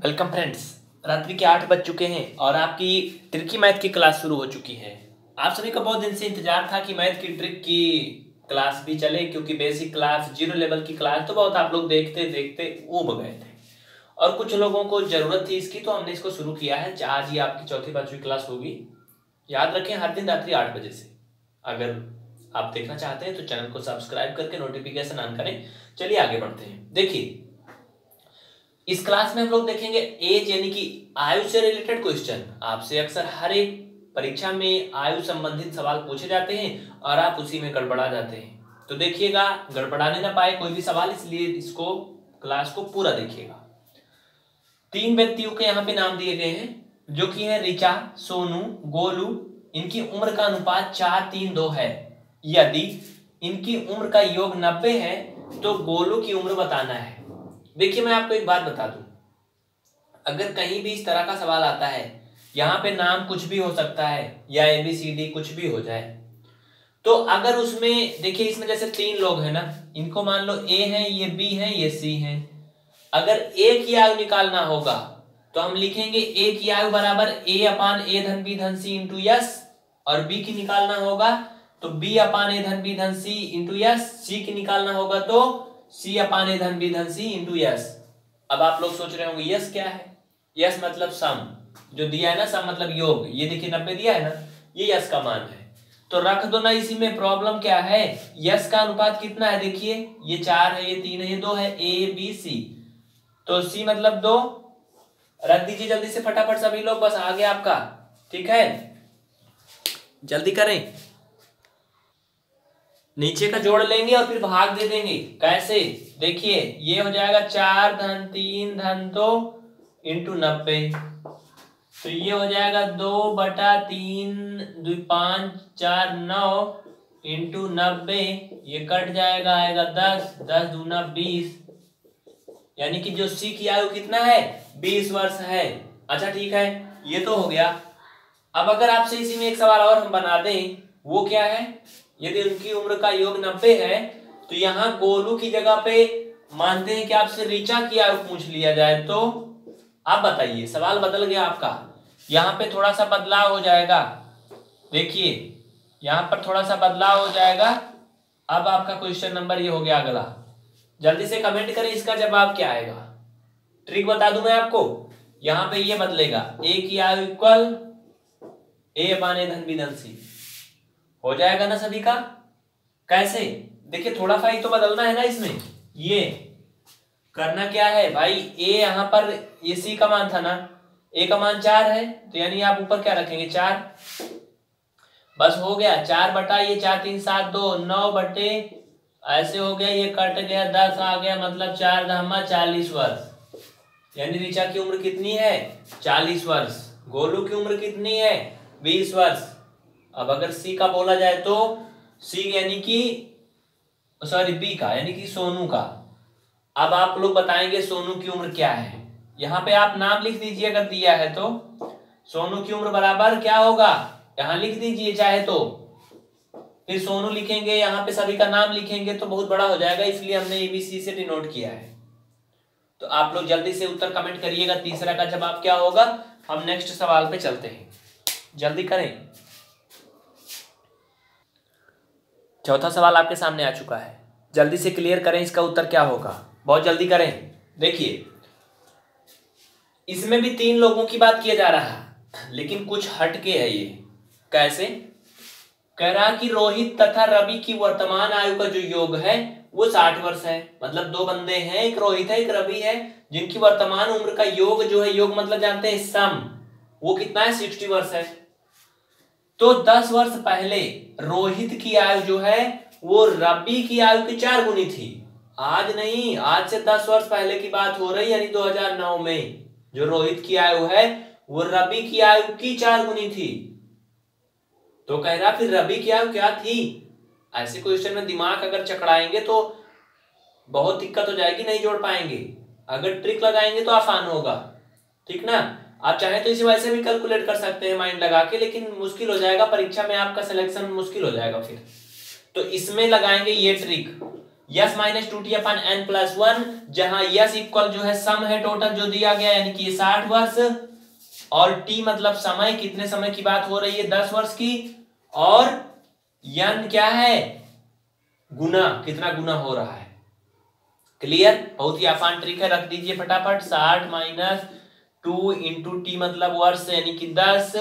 Welcome friends. रात्रि के 8 बज चुके हैं और आपकी ट्रिकी मैथ की क्लास शुरू हो चुकी है। आप सभी का बहुत दिन से इंतजार था कि मैथ की ट्रिक की क्लास भी चले, क्योंकि बेसिक क्लास, जीरो लेवल की क्लास तो बहुत आप लोग देखते देखते ऊब गए थे और कुछ लोगों को जरूरत थी इसकी, तो हमने इसको शुरू किया है। आज ही आपकी चौथी पांचवी क्लास होगी। याद रखें, हर दिन रात्रि 8 बजे से। अगर आप देखना चाहते हैं तो चैनल को सब्सक्राइब करके नोटिफिकेशन ऑन करें। चलिए आगे बढ़ते हैं। देखिए, इस क्लास में हम लोग देखेंगे एज यानी कि आयु से रिलेटेड क्वेश्चन। आपसे अक्सर हर एक परीक्षा में आयु संबंधित सवाल पूछे जाते हैं और आप उसी में गड़बड़ा जाते हैं। तो देखिएगा, गड़बड़ाने ना पाए कोई भी सवाल, इसलिए इसको क्लास को पूरा देखिएगा। 3 व्यक्तियों के यहाँ पे नाम दिए गए हैं, जो कि है ऋचा, सोनू, गोलू। इनकी उम्र का अनुपात 4:3:2 है। यदि इनकी उम्र का योग 90 है तो गोलू की उम्र बताना है। देखिए, मैं आपको एक बात बता दूं, अगर कहीं भी इस तरह का सवाल आता है, यहाँ पे नाम कुछ भी हो सकता है या ABCD कुछ भी हो जाए, तो अगर उसमें देखिए, इसमें जैसे 3 लोग हैं ना, इनको मान लो A है, ये B है, ये C है। अगर A की आयु निकालना होगा तो हम लिखेंगे A की आयु बराबर A/A-B-C इंटू यस, और B की निकालना होगा तो B/A-B-C इंटू यस। C की निकालना होगा तो C/A-B-C इंटू यस। अब आप लोग सोच रहे होंगे यस क्या है? यस मतलब सम, जो दिया है ना, सम मतलब योग। ये देखिए 90 दिया है ना, ये यस का मान है, तो रख दो ना इसी में। प्रॉब्लम क्या है? यस का अनुपात कितना है? देखिए, ये 4 है, ये 3 है, ये 2 है, ABC, तो C मतलब 2। रख दीजिए जल्दी से फटाफट सभी लोग, बस आ गया आपका। ठीक है, जल्दी करें। नीचे का जोड़ लेंगे और फिर भाग दे देंगे। कैसे? देखिए, ये हो जाएगा 4 धन 3 धन 2 इंटू 90, तो ये हो जाएगा 2/3 2 5 4 9 इंटू 90। ये कट जाएगा, आएगा 10, 10 दूना 20, यानी कि जो C की आयु कितना है? 20 वर्ष है। अच्छा ठीक है, ये तो हो गया। अब अगर आपसे इसी में एक सवाल और हम बना दें, वो क्या है? यदि उनकी उम्र का योग 90 है तो यहाँ गोलू की जगह पे मानते हैं कि आपसे ऋचा की आयु पूछ लिया जाए, तो आप बताइए, सवाल बदल गया आपका। यहाँ पे थोड़ा सा बदलाव हो जाएगा। देखिए, यहाँ पर थोड़ा सा बदलाव हो जाएगा। अब आपका क्वेश्चन नंबर ये हो गया अगला। जल्दी से कमेंट करें, इसका जवाब क्या आएगा। ट्रिक बता दूं मैं आपको, यहाँ पे ये बदलेगा, A की आयु इक्वल A/A-B-C हो जाएगा ना सभी का? कैसे? देखिए, थोड़ा सा ही तो बदलना है ना इसमें। ये करना क्या है भाई, A यहाँ पर ये C का मान था ना, A का मान 4 है, तो यानी आप ऊपर क्या रखेंगे? 4। बस हो गया। 4 बटा ये 4 3 7 2 9 बटे ऐसे हो गया, ये कट गया, 10 आ गया, मतलब 4 धामा 40 वर्ष। यानी ऋचा की उम्र कितनी है? 40 वर्ष। गोलू की उम्र कितनी है? 20 वर्ष। अब अगर C का बोला जाए तो C यानी कि सॉरी B का, यानी कि सोनू का। अब आप लोग बताएंगे सोनू की उम्र क्या है। यहाँ पे आप नाम लिख दीजिए, अगर दिया है तो सोनू की उम्र बराबर क्या होगा, यहाँ लिख दीजिए चाहे तो, फिर सोनू लिखेंगे, यहाँ पे सभी का नाम लिखेंगे तो बहुत बड़ा हो जाएगा, इसलिए हमने ABC से डिनोट किया है। तो आप लोग जल्दी से उत्तर कमेंट करिएगा, तीसरा का जवाब क्या होगा। हम नेक्स्ट सवाल पे चलते हैं, जल्दी करें। चौथा सवाल आपके सामने आ चुका है, जल्दी से क्लियर करें, इसका उत्तर क्या होगा, बहुत जल्दी करें। देखिए, इसमें भी 3 लोगों की बात किया जा रहा है, लेकिन कुछ हटके है ये। कैसे? कह रहा कि रोहित तथा रवि की वर्तमान आयु का जो योग है वो 60 वर्ष है। मतलब 2 बंदे हैं, एक रोहित है, एक रवि है, जिनकी वर्तमान उम्र का योग जो है, योग मतलब जानते हैं सम, वो कितना है? 60 वर्ष है। तो 10 वर्ष पहले रोहित की आयु जो है वो रवि की आयु की 4 गुनी थी। आज नहीं, आज से 10 वर्ष पहले की बात हो रही, यानी 2009 में जो रोहित की आयु है वो रवि की आयु की 4 गुनी थी। तो कह रहा फिर रवि की आयु क्या थी? ऐसे क्वेश्चन में दिमाग अगर चकराएंगे तो बहुत दिक्कत हो जाएगी, नहीं जोड़ पाएंगे। अगर ट्रिक लगाएंगे तो आसान होगा, ठीक ना। आप चाहे तो इसे वैसे भी कैलकुलेट कर सकते हैं माइंड लगा के, लेकिन मुश्किल हो जाएगा, परीक्षा में आपका सिलेक्शन मुश्किल हो जाएगा फिर। तो इसमें लगाएंगे ये ट्रिक, यस माइनस 2t/n+1, जहां यस इक्वल जो है सम है टोटल जो दिया गया यानी कि 60 वर्ष, और टी मतलब समय, कितने समय की बात हो रही है 10 वर्ष की, और यन क्या है गुना, कितना गुना हो रहा है। क्लियर, बहुत ही आसान ट्रिक है, रख दीजिए फटाफट। 60 माइनस 2 इंटू टी मतलब वर्ष यानी कि 10,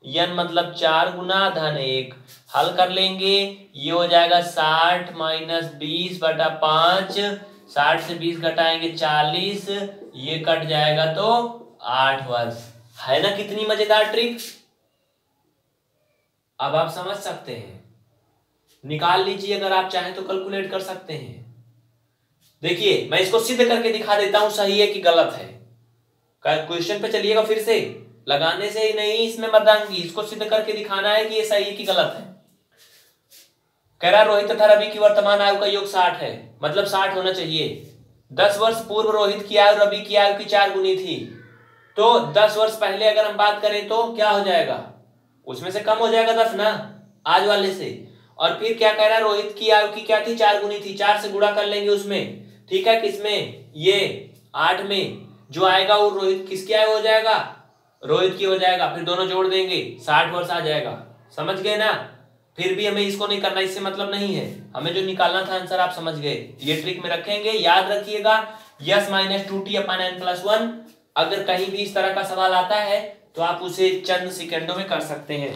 यन मतलब 4 गुना धन 1, हल कर लेंगे, ये हो जाएगा 60 माइनस 20/5, 60 से 20 घटाएंगे 40, ये कट जाएगा तो 8 वर्ष। है ना कितनी मजेदार ट्रिक। अब आप समझ सकते हैं, निकाल लीजिए, अगर आप चाहें तो कैलकुलेट कर सकते हैं। देखिए मैं इसको सिद्ध करके दिखा देता हूं सही है कि गलत है। क्वेश्चन पे चलिएगा फिर से, लगाने से ही नहीं इसमें मर्दांगी, इसको सिद्ध करके दिखाना है कि ये सही है कि गलत है। कह रहा रोहित तथा रवि की वर्तमान आयु का योग 60 है, मतलब 60 होना चाहिए। 10 वर्ष पूर्व रोहित की आयु रवि की आयु की 4 गुनी थी, तो 10 वर्ष पहले अगर हम बात करें तो क्या हो जाएगा, उसमें से कम हो जाएगा 10 ना, आज वाले से। और फिर क्या कह रहा है, रोहित की आयु की क्या थी 4 गुनी थी, 4 से गुणा कर लेंगे उसमें, ठीक है, किसमें, ये 8 में, जो आएगा वो रोहित किसकी आयु हो जाएगा, रोहित की हो जाएगा, फिर दोनों जोड़ देंगे 60 वर्ष आ जाएगा। समझ गए ना। फिर भी हमें इसको नहीं करना, इससे मतलब नहीं है, हमें जो निकालना था आंसर आप समझ गए। ये ट्रिक में रखेंगे, याद रखिएगा, यस माइनस 2t/n+1। अगर कहीं भी इस तरह का सवाल आता है तो आप उसे चंद सेकंडों में कर सकते हैं।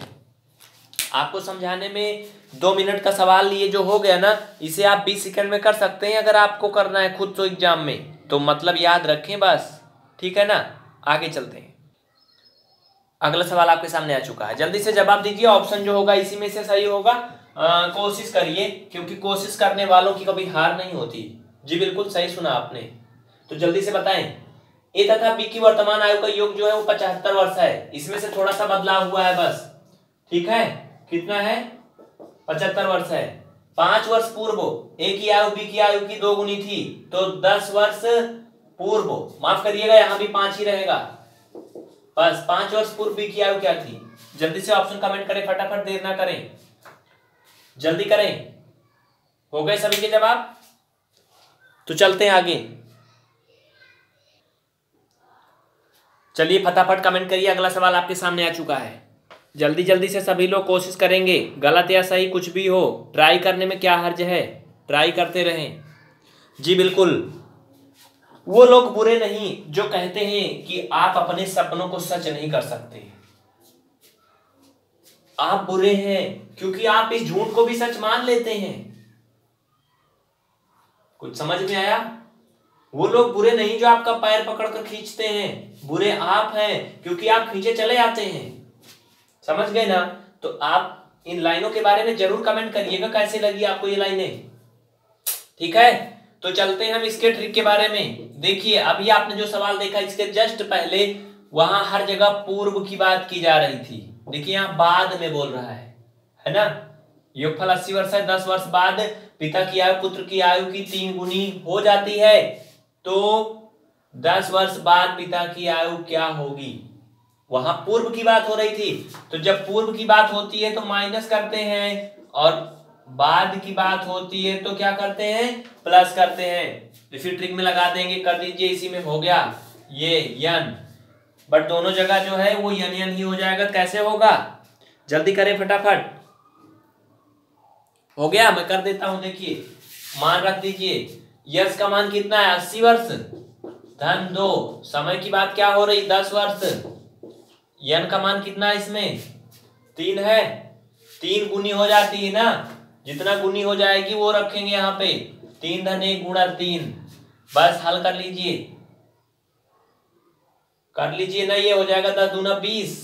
आपको समझाने में 2 मिनट का सवाल ये जो हो गया ना, इसे आप 20 सेकंड में कर सकते हैं अगर आपको करना है खुद तो एग्जाम में, तो मतलब याद रखें बस, ठीक है ना। आगे चलते हैं, अगला सवाल आपके सामने आ चुका है, जल्दी से जवाब दीजिए, ऑप्शन जो होगा इसी में से सही होगा। कोशिश करिए, क्योंकि कोशिश करने वालों की कभी हार नहीं होती। जी बिल्कुल सही सुना आपने, तो जल्दी से बताएं। ए तथा बी की वर्तमान आयु का योग जो है वो 75 वर्ष है, इसमें से थोड़ा सा बदलाव हुआ है बस, ठीक है, कितना है 75 वर्ष है। 5 वर्ष पूर्व ए की आयु बी की आयु की 2 गुनी थी, तो 10 वर्ष पूर्व, माफ करिएगा यहां भी 5 ही रहेगा, बस 5 वर्ष पूर्व बी की आयु क्या थी। जल्दी से ऑप्शन कमेंट करें फटाफट, देर ना करें, जल्दी करें। हो गए सभी के जवाब, तो चलते हैं आगे। चलिए फटाफट कमेंट करिए, अगला सवाल आपके सामने आ चुका है। जल्दी जल्दी से सभी लोग कोशिश करेंगे, गलत या सही कुछ भी हो, ट्राई करने में क्या हर्ज है, ट्राई करते रहें। जी बिल्कुल, वो लोग बुरे नहीं जो कहते हैं कि आप अपने सपनों को सच नहीं कर सकते। आप बुरे हैं क्योंकि आप इस झूठ को भी सच मान लेते हैं। कुछ समझ में आया। वो लोग बुरे नहीं जो आपका पैर पकड़कर खींचते हैं, बुरे आप हैं क्योंकि आप खींचे चले आते हैं। समझ गए ना। तो आप इन लाइनों के बारे में जरूर कमेंट करिएगा, कैसे लगी आपको ये लाइनें, ठीक है। तो चलते हैं हम इसके ट्रिक के बारे में। देखिए अभी आपने जो सवाल देखा, इसके जस्ट पहले वहां हर जगह पूर्व की बात की जा रही थी, देखिए यहाँ बाद में बोल रहा है ना। योगफल 80 वर्ष है, 10 वर्ष बाद पिता की आयु पुत्र की आयु की 3 गुनी हो जाती है, तो 10 वर्ष बाद पिता की आयु क्या होगी। वहां पूर्व की बात हो रही थी, तो जब पूर्व की बात होती है तो माइनस करते हैं, और बाद की बात होती है तो क्या करते हैं, प्लस करते हैं। इसी ट्रिक में लगा देंगे, कर दीजिए, इसी में हो गया ये यन, बट दोनों जगह जो है वो यन यन ही हो जाएगा। कैसे होगा, जल्दी करें फटाफट। हो गया, मैं कर देता हूं। देखिए मान रख दीजिए, यस का मान कितना है 80 वर्ष, धन 2, समय की बात क्या हो रही 10 वर्ष, यन का मान कितना है इसमें 3 है, 3 गुनी हो जाती है ना, जितना गुनी हो जाएगी वो रखेंगे यहाँ पे, 3 धन 1 गुणा 3, बस हल कर लीजिए, कर लीजिए ना। ये हो जाएगा 10 दूना 20,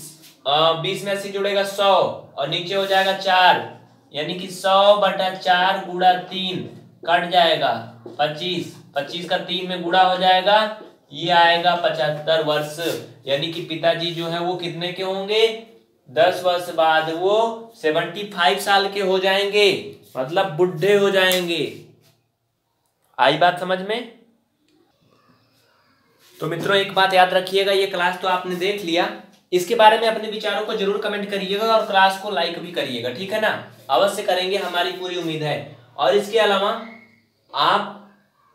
20 में 80 जुड़ेगा 100, और नीचे हो जाएगा 4, यानी कि 100/4 गुणा 3 कट जाएगा 25, 25 का 3 में गुणा हो जाएगा, ये आएगा 75 वर्ष। यानी कि पिताजी जो है वो कितने के होंगे, 10 वर्ष बाद वो 75 साल के हो जाएंगे, मतलब बुढ़े हो जाएंगे। आई बात समझ में। तो मित्रों एक बात याद रखिएगा, ये क्लास तो आपने देख लिया, इसके बारे में अपने विचारों को जरूर कमेंट करिएगा और क्लास को लाइक भी करिएगा, ठीक है ना। अवश्य करेंगे, हमारी पूरी उम्मीद है। और इसके अलावा आप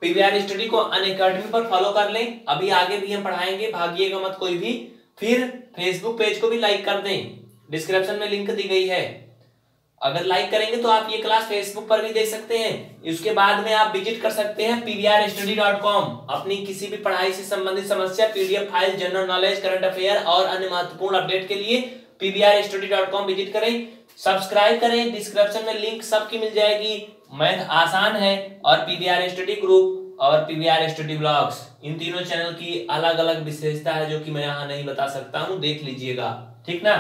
पीवीआर स्टडी को अनअकैडमी पर फॉलो कर लें, अभी आगे भी हम पढ़ाएंगे, भागिएगा मत कोई भी। फिर फेसबुक पेज को भी लाइक कर दें, डिस्क्रिप्शन में लिंक दी गई है, अगर लाइक करेंगे तो आप ये क्लास फेसबुक पर भी देख सकते हैं। इसके बाद में आप विजिट कर सकते हैं pvrstudy.com, अपनी किसी भी पढ़ाई से संबंधित समस्या, PDF file, general knowledge, current affair और अन्य महत्वपूर्ण अपडेट के लिए pvrstudy.com विजिट करें, सब्सक्राइब करें, डिस्क्रिप्शन में लिंक सबकी मिल जाएगी। मैथ आसान है और पीवीआर स्टडी ग्रुप और पीवीआर स्टडी ब्लॉग्स, इन तीनों चैनल की अलग अलग विशेषता है जो कि मैं यहाँ नहीं बता सकता हूँ, देख लीजिएगा, ठीक ना।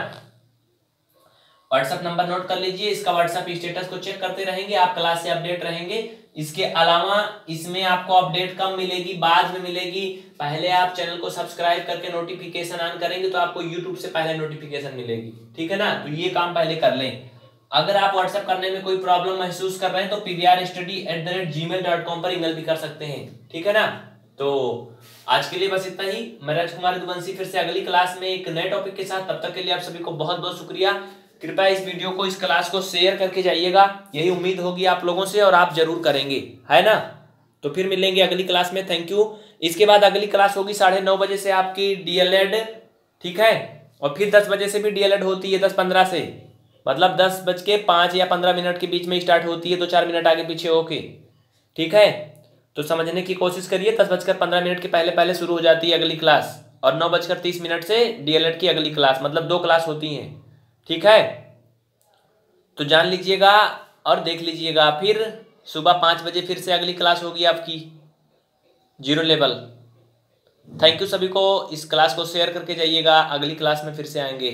व्हाट्सएप नंबर नोट कर लीजिए, इसका व्हाट्सएप स्टेटस को चेक करते रहेंगे, आप क्लास से अपडेट रहेंगे। इसके अलावा इसमें आपको अपडेट कम मिलेगी, बाद में मिलेगी। पहले आप चैनल को सब्सक्राइब करके नोटिफिकेशन ऑन करेंगे तो आपको यूट्यूब से पहले नोटिफिकेशन मिलेगी, ठीक है ना। तो ये काम पहले कर लें। अगर आप व्हाट्सएप करने में कोई प्रॉब्लम महसूस कर रहे हैं तो pvrstudy@gmail.com पर ईमेल भी कर सकते हैं, ठीक है ना। तो आज के लिए बस इतना ही। मैं राजकुमार यदुवंशी फिर से अगली क्लास में एक नए टॉपिक के साथ, तब तक के लिए आप सभी को बहुत बहुत शुक्रिया। कृपया इस वीडियो को, इस क्लास को शेयर करके जाइएगा, यही उम्मीद होगी आप लोगों से और आप जरूर करेंगे, है ना। तो फिर मिलेंगे अगली क्लास में, थैंक यू। इसके बाद अगली क्लास होगी 9:30 बजे से आपकी डीएलएड, ठीक है, और फिर 10 बजे से भी डीएलएड होती है, 10:15 से, मतलब 10:05 या 15 मिनट के बीच में स्टार्ट होती है, 2-4 मिनट आगे पीछे होके, ठीक है। तो समझने की कोशिश करिए, 10:15 के पहले पहले शुरू हो जाती है अगली क्लास, और 9:30 से डीएलएड की अगली क्लास, मतलब 2 क्लास होती हैं, ठीक है। तो जान लीजिएगा और देख लीजिएगा। फिर सुबह 5 बजे फिर से अगली क्लास होगी आपकी जीरो लेवल। थैंक यू सभी को, इस क्लास को शेयर करके जाइएगा, अगली क्लास में फिर से आएंगे।